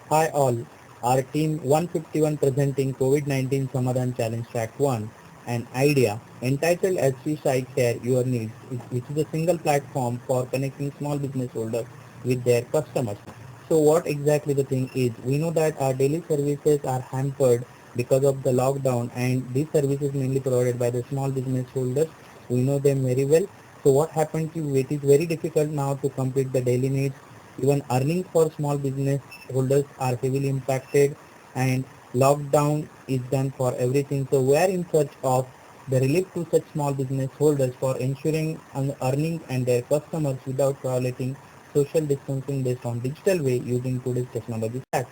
Hi all, our team 151 presenting COVID-19 Samadhan Challenge Track 1, an idea entitled HC Sai Care Your Needs, which is a single platform for connecting small business owners with their customers. So what exactly the thing is, we know that our daily services are hampered because of the lockdown, and these services mainly provided by the small business holders. We know them very well. So what happened to it is very difficult now to complete the daily needs. Even earnings for small business holders are heavily impacted, and lockdown is done for everything. So we are in search of the relief to such small business holders for ensuring earning and their customers without violating social distancing based on digital way using today's technology stack.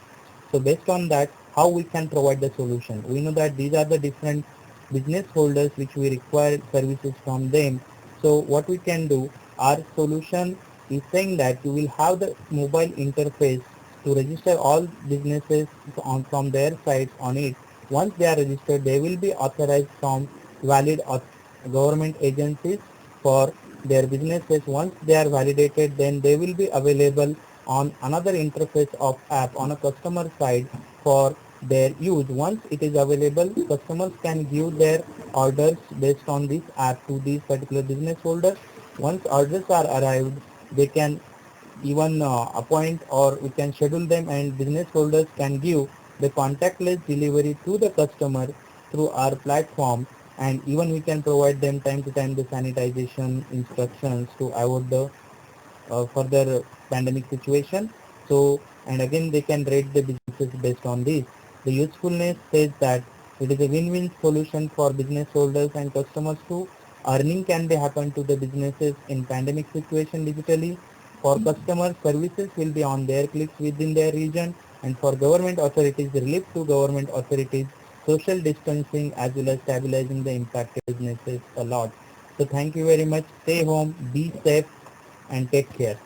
So based on that, how we can provide the solution? We know that these are the different business holders which we require services from them. So what we can do, our solution is saying that you will have the mobile interface to register all businesses from their sites on it. Once they are registered, they will be authorized from valid government agencies for their businesses. Once they are validated, then they will be available on another interface of app on a customer side for their use. Once it is available, customers can give their orders based on this app to these particular business holders. Once orders are arrived, they can even appoint, or we can schedule them, and business holders can give the contactless delivery to the customer through our platform. And even we can provide them time to time the sanitization instructions to avoid the further pandemic situation. So, and again they can rate the businesses based on this. The usefulness says that it is a win-win solution for business holders and customers too. Earning can be happen to the businesses in pandemic situation digitally. For customers, services will be on their clicks within their region, and for government authorities, relief to government authorities, social distancing as well as stabilizing the impacted businesses a lot. So thank you very much. Stay home, be safe, and take care.